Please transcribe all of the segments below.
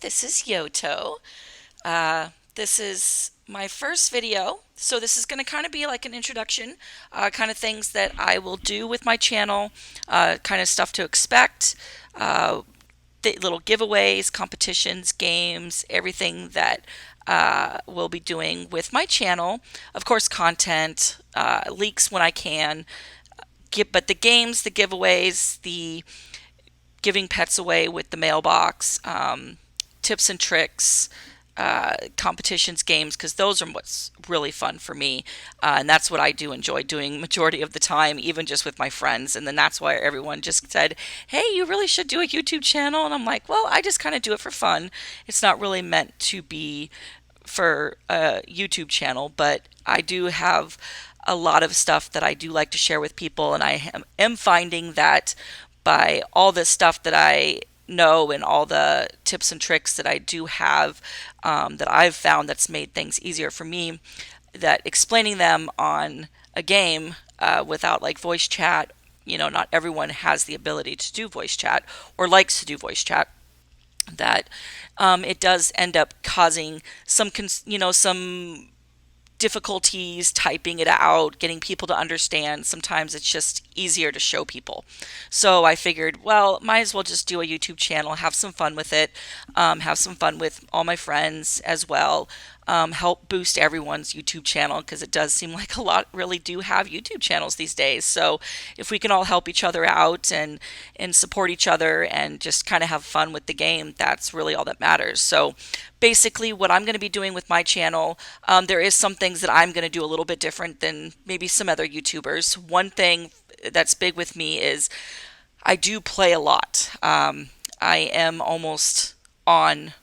this is YoTo'i. This is my first video, so this is going to kind of be like an introduction, kind of things that I will do with my channel, kind of stuff to expect, uh, the little giveaways, competitions, games, everything that we'll be doing with my channel. Of course, content, leaks when I can, but the games, the giveaways, the giving pets away with the mailbox, tips and tricks, competitions, games, because those are what's really fun for me, and that's what I do enjoy doing majority of the time, even just with my friends. And then that's why everyone just said, "Hey, you really should do a YouTube channel." And I'm like, "Well, I just kind of do it for fun. It's not really meant to be for a YouTube channel, but I do have a lot of stuff that I do like to share with people, and I am finding that by all this stuff that I know and all the tips and tricks that I do have, that I've found that's made things easier for me, that explaining them on a game without like voice chat, not everyone has the ability to do voice chat or likes to do voice chat, that it does end up causing some difficulties typing it out, getting people to understand. Sometimes it's just easier to show people. So I figured, well, might as well just do a YouTube channel, have some fun with it, have some fun with all my friends as well, help boost everyone's YouTube channel, because it does seem like a lot really do have YouTube channels these days. So if we can all help each other out and support each other and just kind of have fun with the game, that's really all that matters. So basically what I'm going to be doing with my channel, there is some things that I'm going to do a little bit different than maybe some other YouTubers. One thing that's big with me is I do play a lot. I am almost on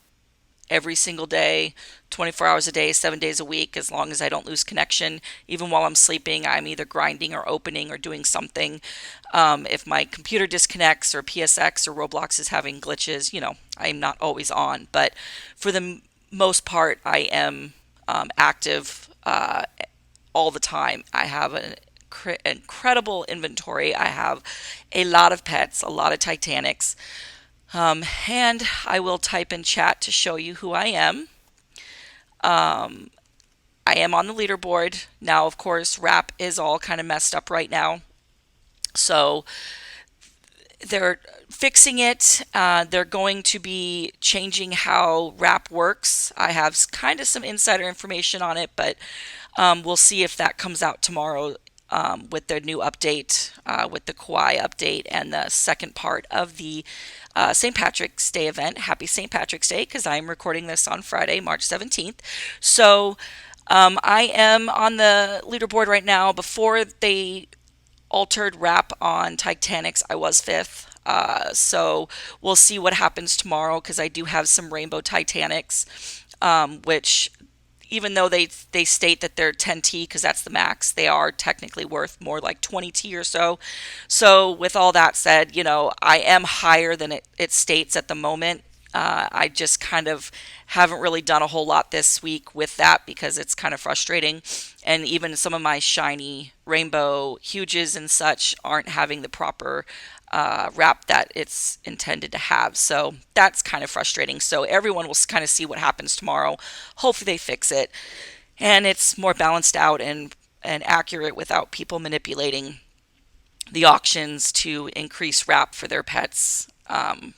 every single day, 24 hours a day, 7 days a week, as long as I don't lose connection. Even while I'm sleeping, I'm either grinding or opening or doing something. If my computer disconnects or PSX or Roblox is having glitches, I'm not always on. But for the most part, I am active all the time. I have an incredible inventory. I have a lot of pets, a lot of Titanics. And I will type in chat to show you who I am. I am on the leaderboard. Now, of course, rap is all kind of messed up right now. So they're fixing it. They're going to be changing how rap works. I have kind of some insider information on it, but we'll see if that comes out tomorrow, with their new update, with the Kawaii update and the second part of the St. Patrick's Day event. Happy St. Patrick's Day, because I'm recording this on Friday, March 17th. So I am on the leaderboard right now. Before they altered rap on Titanics, I was fifth. So we'll see what happens tomorrow, because I do have some rainbow Titanics, which, even though they state that they're 10T because that's the max, they are technically worth more like 20T or so. So with all that said, I am higher than it states at the moment. I just kind of haven't really done a whole lot this week with that, because it's kind of frustrating. And even some of my shiny rainbow huges and such aren't having the proper wrap that it's intended to have. So that's kind of frustrating. So everyone will kind of see what happens tomorrow. Hopefully they fix it and it's more balanced out and accurate, without people manipulating the auctions to increase wrap for their pets,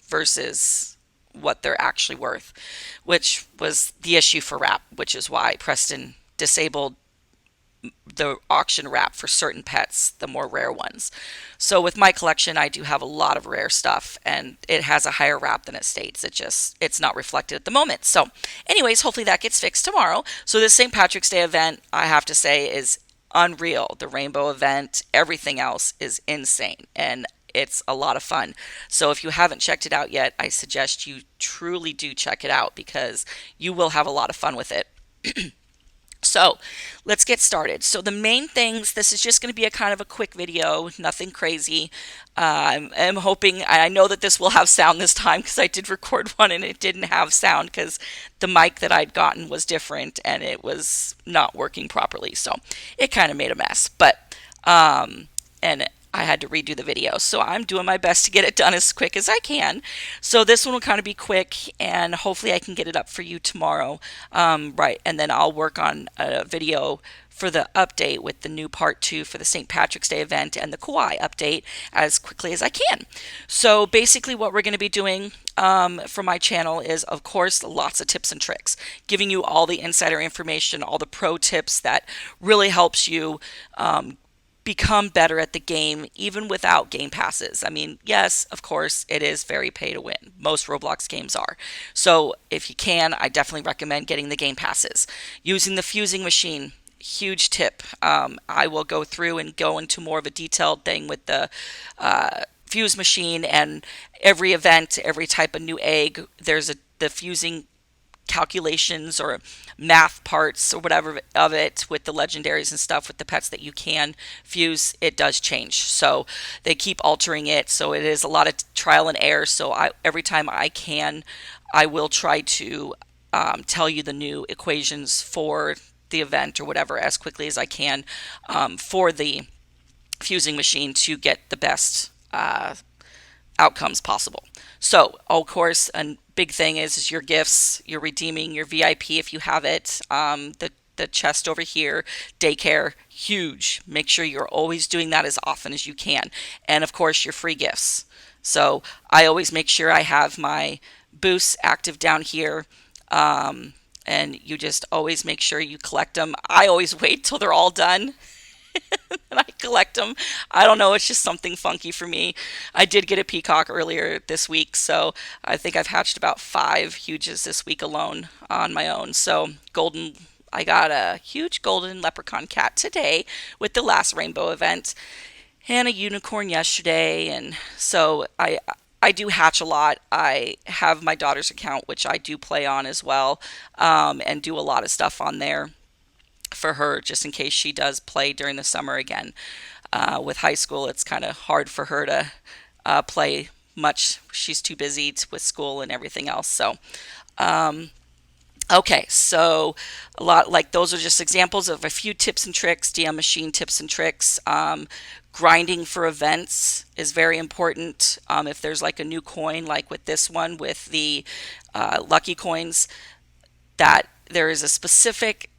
versus what they're actually worth, which was the issue for wrap, which is why Preston disabled the auction wrap for certain pets, the more rare ones. So with my collection, I do have a lot of rare stuff, and it has a higher wrap than it states. It's not reflected at the moment. So anyways, hopefully that gets fixed tomorrow. So this St. Patrick's Day event, I have to say, is unreal. The rainbow event, everything else is insane, and it's a lot of fun. So if you haven't checked it out yet, I suggest you truly do check it out, because you will have a lot of fun with it. So let's get started. So the main things, this is just going to be a kind of a quick video, nothing crazy. I'm hoping, I know that this will have sound this time, because I did record one and it didn't have sound because the mic that I'd gotten was different and it was not working properly. So it kind of made a mess, but, and I had to redo the video. So I'm doing my best to get it done as quick as I can. So this one will kind of be quick, and hopefully I can get it up for you tomorrow. Right, and then I'll work on a video for the update with the new part 2 for the St. Patrick's Day event and the Kawaii update as quickly as I can. So basically what we're going to be doing for my channel is, of course, lots of tips and tricks, giving you all the insider information, all the pro tips that really helps you become better at the game, even without game passes. I mean, yes, of course, it is very pay to win. Most Roblox games are. So if you can, I definitely recommend getting the game passes. Using the fusing machine, huge tip. I will go through and go into more of a detailed thing with the fuse machine and every event, every type of new egg. There's the fusing calculations or math parts or whatever of it with the legendaries and stuff with the pets that you can fuse. It does change, so they keep altering it, so it is a lot of trial and error. So every time I can, I will try to tell you the new equations for the event or whatever as quickly as I can for the fusing machine to get the best outcomes possible. So, of course, a big thing is your gifts. You're redeeming your VIP if you have it. The chest over here, Daycare, huge. Make sure you're always doing that as often as you can. And of course, your free gifts. So I always make sure I have my boosts active down here. And you just always make sure you collect them. I always wait till they're all done and I collect them. I don't know, it's just something funky for me. I did get a peacock earlier this week, so I think I've hatched about 5 huges this week alone on my own. So I got a huge golden leprechaun cat today with the last rainbow event, and a unicorn yesterday, and so I do hatch a lot. I have my daughter's account, which I do play on as well, and do a lot of stuff on there for her, just in case she does play during the summer again. With high school, it's kind of hard for her to play much. She's too busy with school and everything else. So, okay, so a lot like those are just examples of a few tips and tricks, DM machine tips and tricks. Grinding for events is very important. If there's like a new coin, like with this one with the lucky coins, that there is a specific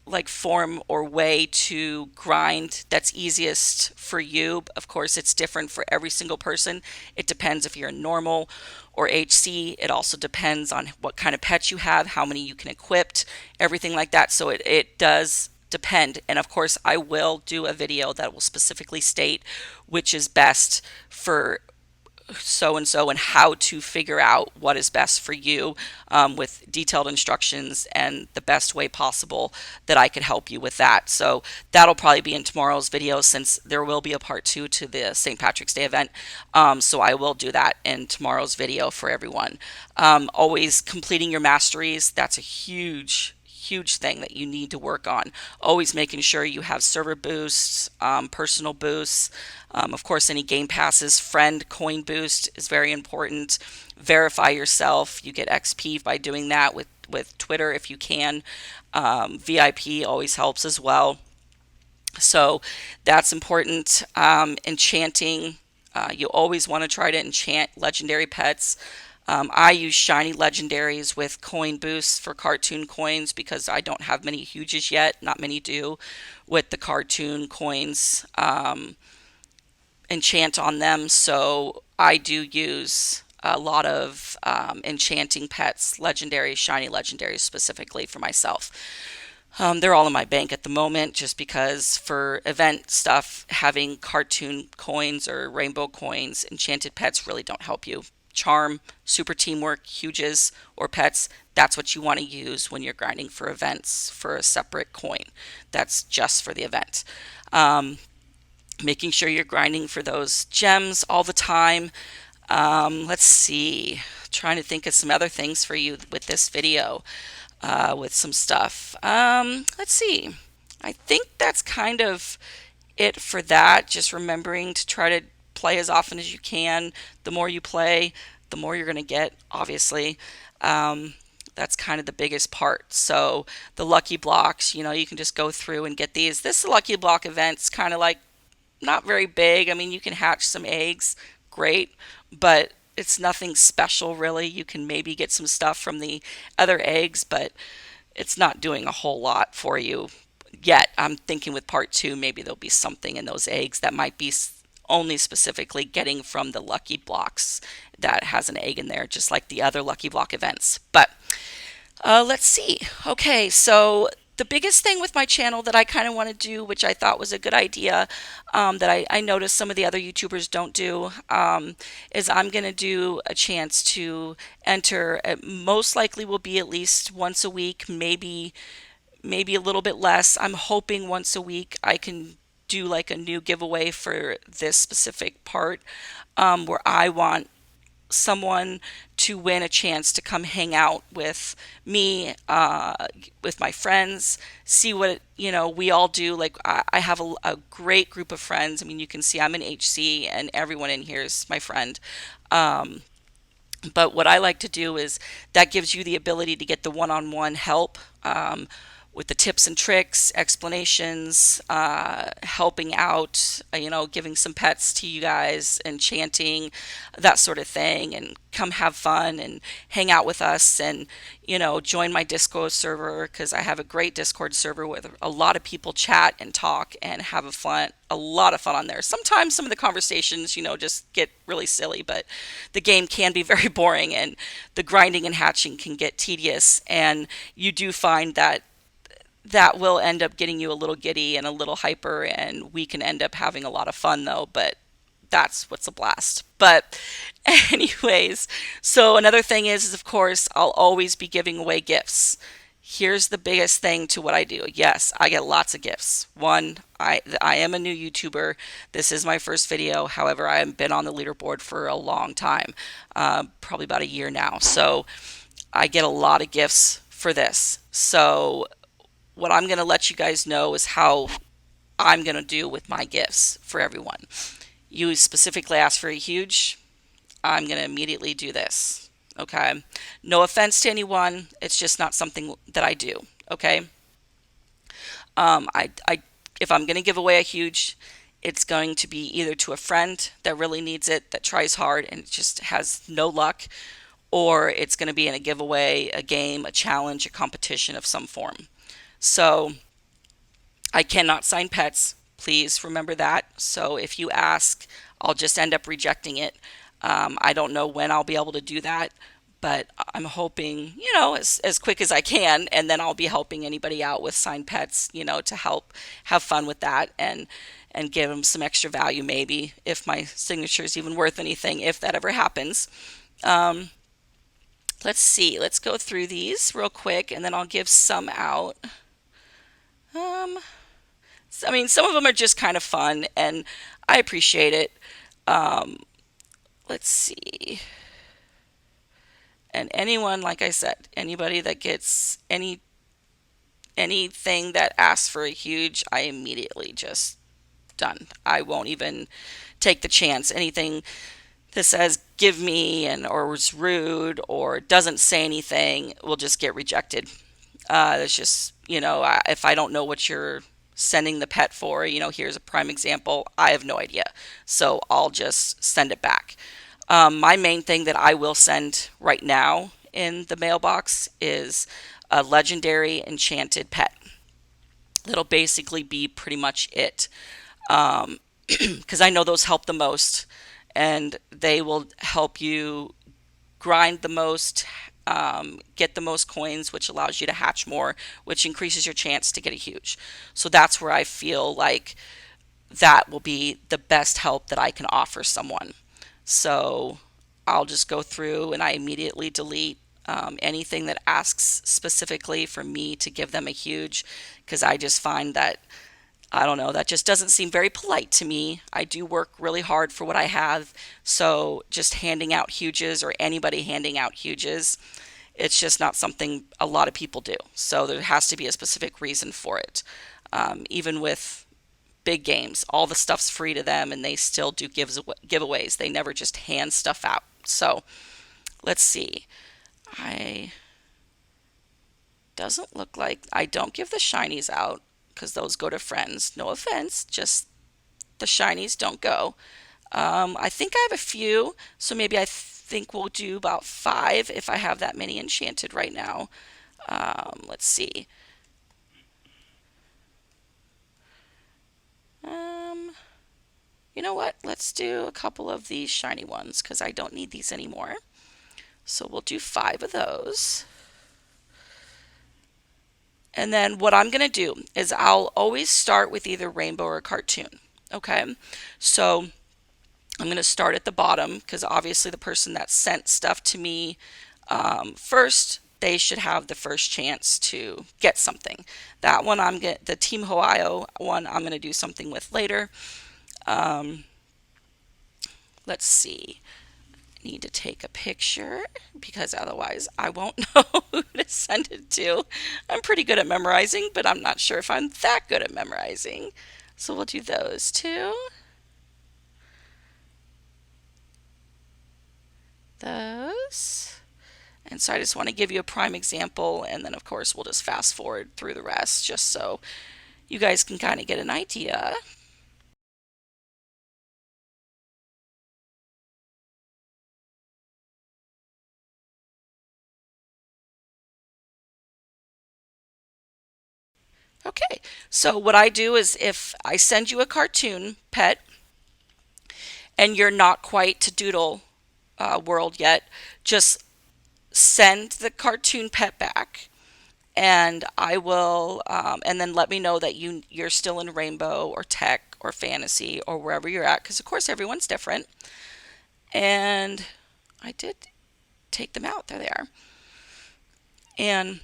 like form or way to grind that's easiest for you. Of course, it's different for every single person. It depends if you're a normal or HC. It also depends on what kind of pets you have, how many you can equip, everything like that. So it does depend. And of course, I will do a video that will specifically state which is best for so and so and how to figure out what is best for you, with detailed instructions and the best way possible that I could help you with that. So that'll probably be in tomorrow's video, since there will be a part 2 to the St. Patrick's Day event. So I will do that in tomorrow's video for everyone. Always completing your masteries. That's a huge thing that you need to work on. Always making sure you have server boosts, personal boosts, of course any game passes. Friend coin boost is very important. Verify yourself. You get XP by doing that with Twitter if you can. VIP always helps as well, so that's important. Enchanting, you always want to try to enchant legendary pets. I use shiny legendaries with coin boosts for cartoon coins because I don't have many huges yet. Not many do with the cartoon coins enchant on them. So I do use a lot of enchanting pets, legendaries, shiny legendaries specifically for myself. They're all in my bank at the moment just because for event stuff, having cartoon coins or rainbow coins, enchanted pets really don't help you. Charm, super teamwork, huges, or pets, that's what you want to use when you're grinding for events for a separate coin. That's just for the event. Making sure you're grinding for those gems all the time. Let's see. Trying to think of some other things for you with this video, with some stuff. Let's see. I think that's kind of it for that. Just remembering to try to play as often as you can. The more you play, the more you're going to get, obviously. That's kind of the biggest part. So the lucky blocks, you can just go through and get these. This lucky block event's kind of like not very big. I mean, you can hatch some eggs, great, but it's nothing special really. You can maybe get some stuff from the other eggs, but it's not doing a whole lot for you yet. I'm thinking with part two, maybe there'll be something in those eggs that might be only specifically getting from the lucky blocks that has an egg in there, just like the other lucky block events. But let's see. Okay, so the biggest thing with my channel that I kind of want to do, which I thought was a good idea, that I noticed some of the other YouTubers don't do, is I'm going to do a chance to enter. It most likely will be at least once a week, maybe a little bit less. I'm hoping once a week I can do like a new giveaway for this specific part, where I want someone to win a chance to come hang out with me, with my friends, see what, we all do. Like, I have a great group of friends. I mean, you can see I'm an HC and everyone in here is my friend. But what I like to do is that gives you the ability to get the one-on-one help, with the tips and tricks, explanations, helping out, giving some pets to you guys, enchanting, that sort of thing, and come have fun and hang out with us, and join my Discord server, because I have a great Discord server where a lot of people chat and talk and have a lot of fun on there. Sometimes some of the conversations, just get really silly, but the game can be very boring, and the grinding and hatching can get tedious, and you do find that will end up getting you a little giddy and a little hyper, and we can end up having a lot of fun though, but that's what's a blast. But anyways, so another thing is of course I'll always be giving away gifts. Here's the biggest thing to what I do. Yes, I get lots of gifts. One, I am a new YouTuber. This is my first video. However, I have been on the leaderboard for a long time, probably about a year now. So I get a lot of gifts for this. So what I'm going to let you guys know is how I'm going to do with my gifts for everyone. You specifically asked for a huge, I'm going to immediately do this. Okay. No offense to anyone. It's just not something that I do. Okay. If I'm going to give away a huge, it's going to be either to a friend that really needs it, that tries hard and just has no luck, or it's going to be in a giveaway, a game, a challenge, a competition of some form. So I cannot sign pets. Please remember that. So if you ask, I'll just end up rejecting it. I don't know when I'll be able to do that, but I'm hoping, as quick as I can, and then I'll be helping anybody out with signed pets, to help have fun with that, and give them some extra value, maybe, if my signature is even worth anything, if that ever happens. Let's see. Let's go through these real quick, and then I'll give some out. I mean, some of them are just kind of fun, and I appreciate it. Let's see. And anyone, like I said, anybody that gets anything that asks for a huge, I immediately just done. I won't even take the chance. Anything that says give me or is rude or doesn't say anything will just get rejected. It's just, if I don't know what you're sending the pet for, here's a prime example. I have no idea. So I'll just send it back. My main thing that I will send right now in the mailbox is a legendary enchanted pet. That'll basically be pretty much it. Because I know those help the most, and they will help you grind the most, get the most coins, which allows you to hatch more, which increases your chance to get a huge. So that's where I feel like that will be the best help that I can offer someone. So I'll just go through and I immediately delete anything that asks specifically for me to give them a huge, because I just find that, I don't know, that just doesn't seem very polite to me. I do work really hard for what I have, so just handing out huges, or anybody handing out huges, it's just not something a lot of people do. So there has to be a specific reason for it. Even with BigGames, all the stuff's free to them, and they still do giveaways. They never just hand stuff out. So let's see. Doesn't look like I don't give the shinies out, because those go to friends. No offense, just the shinies don't go. I think I have a few, so maybe I think we'll do about 5 if I have that many enchanted right now. Let's see. You know what? Let's do a couple of these shiny ones because I don't need these anymore. So we'll do 5 of those. And then what I'm going to do is I'll always start with either rainbow or cartoon. Okay, so I'm going to start at the bottom because obviously the person that sent stuff to me first, they should have the first chance to get something. That one the Team Ohio one I'm going to do something with later. Let's see. Need to take a picture because otherwise I won't know who to send it to. I'm pretty good at memorizing, but I'm not sure if I'm that good at memorizing. So we'll do those two. Those. And so I just want to give you a prime example, and then of course we'll just fast forward through the rest just so you guys can kind of get an idea. Okay, so what I do is if I send you a cartoon pet and you're not quite to Doodle world yet, just send the cartoon pet back and I will, and then let me know that you're still in rainbow or tech or fantasy or wherever you're at, because of course everyone's different. And I did take them out. There they are. And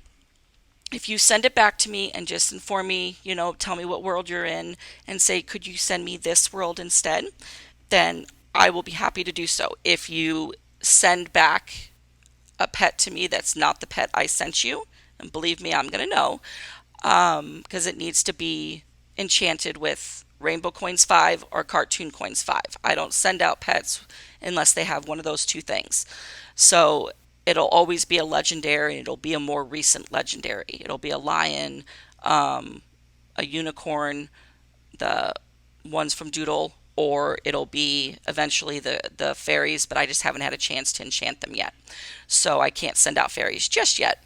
if you send it back to me and just inform me, tell me what world you're in and say, could you send me this world instead? Then I will be happy to do so. If you send back a pet to me that's not the pet I sent you, and believe me, I'm going to know, because it needs to be enchanted with Rainbow Coins 5 or Cartoon Coins 5. I don't send out pets unless they have one of those two things. So it'll always be a legendary. It'll be a more recent legendary. It'll be a lion, a unicorn, the ones from Doodle, or it'll be eventually the fairies, but I just haven't had a chance to enchant them yet. So I can't send out fairies just yet.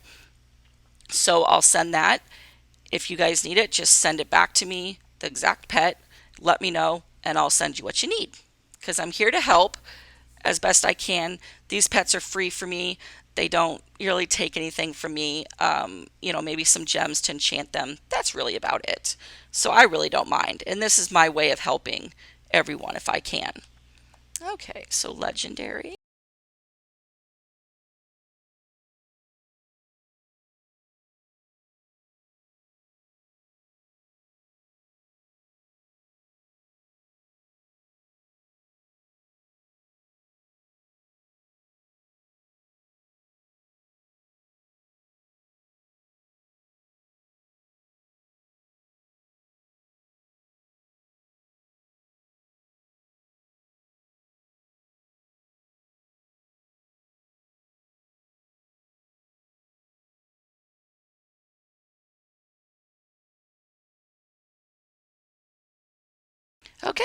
So I'll send that. If you guys need it, just send it back to me, the exact pet, let me know, and I'll send you what you need. Because I'm here to help as best I can. These pets are free for me. They don't really take anything from me. Maybe some gems to enchant them. That's really about it. So I really don't mind. And this is my way of helping everyone if I can. Okay, so legendary. Okay,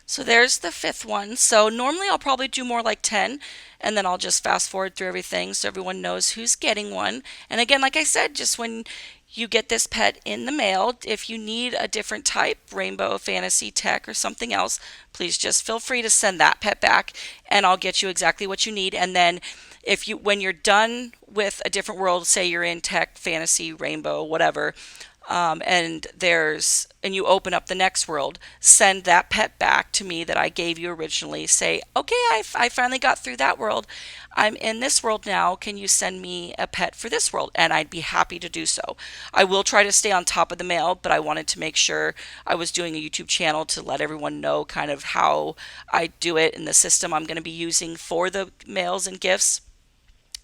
so there's the 5th one. So normally I'll probably do more like 10 and then I'll just fast forward through everything so everyone knows who's getting one. And again, like I said, just when you get this pet in the mail, if you need a different type, rainbow, fantasy, tech, or something else, please just feel free to send that pet back and I'll get you exactly what you need. And then when you're done with a different world, say you're in tech, fantasy, rainbow, whatever, and you open up the next world, send that pet back to me that I gave you originally. Say, okay, I finally got through that world. I'm in this world now. Can you send me a pet for this world? And I'd be happy to do so. I will try to stay on top of the mail, but I wanted to make sure I was doing a YouTube channel to let everyone know kind of how I do it and the system I'm going to be using for the mails and gifts.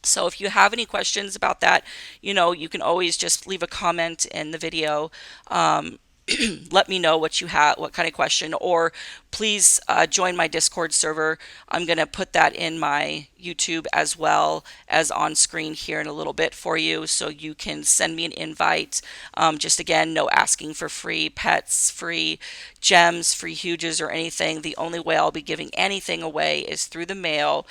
So if you have any questions about that, you can always just leave a comment in the video. let me know what you have, what kind of question, or please join my Discord server. I'm going to put that in my YouTube as well as on screen here in a little bit for you, so you can send me an invite. Just again, no asking for free pets, free gems, free huges, or anything. The only way I'll be giving anything away is through the mail,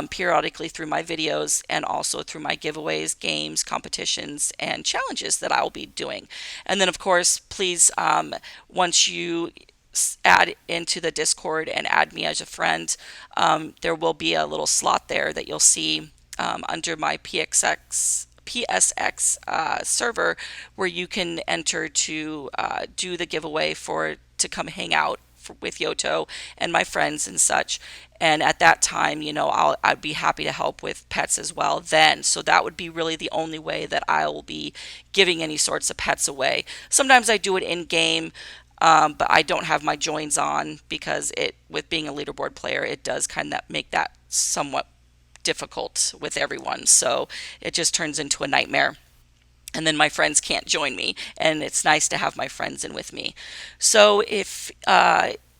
periodically through my videos, and also through my giveaways, games, competitions, and challenges that I'll be doing. And then, of course, please, once you add into the Discord and add me as a friend, there will be a little slot there that you'll see under my PSX server, where you can enter to do the giveaway for to come hang out with YoTo'i and my friends and such. And at that time, I'd be happy to help with pets as well then. So that would be really the only way that I will be giving any sorts of pets away. Sometimes I do it in game, but I don't have my joins on because with being a leaderboard player, it does kind of make that somewhat difficult with everyone. So it just turns into a nightmare. And then my friends can't join me, and it's nice to have my friends in with me. So if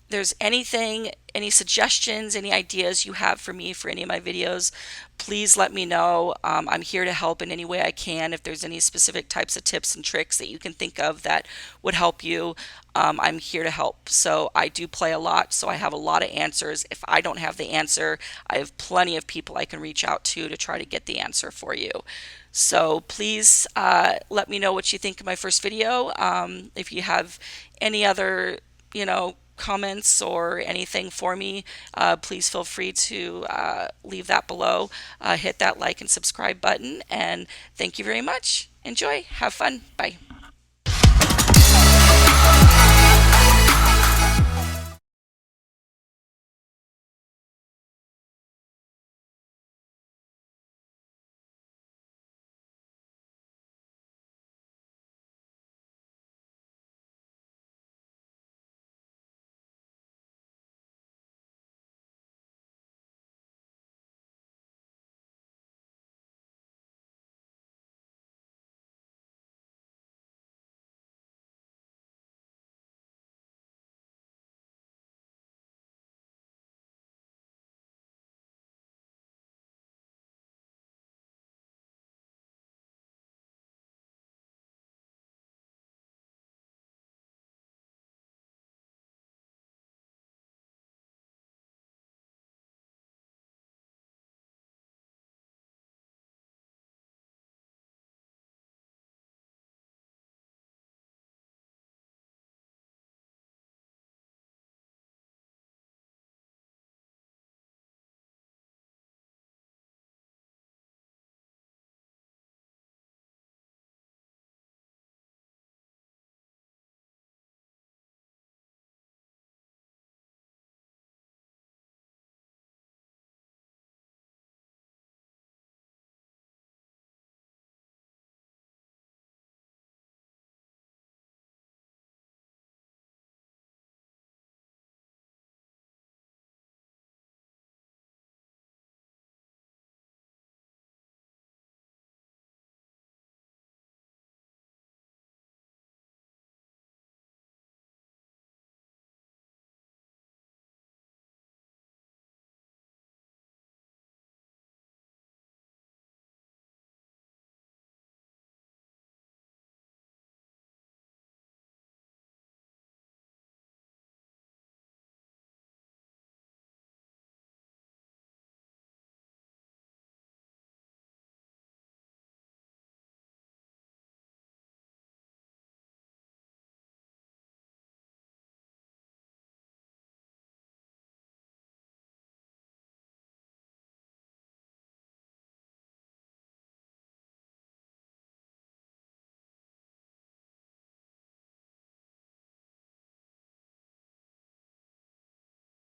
there's anything, any suggestions, any ideas you have for me for any of my videos, please let me know. I'm here to help in any way I can. If there's any specific types of tips and tricks that you can think of that would help you, I'm here to help. So I do play a lot, so I have a lot of answers. If I don't have the answer, I have plenty of people I can reach out to try to get the answer for you. So please let me know what you think of my first video. If you have any other, comments or anything for me, please feel free to leave that below. Hit that like and subscribe button. And thank you very much. Enjoy. Have fun. Bye.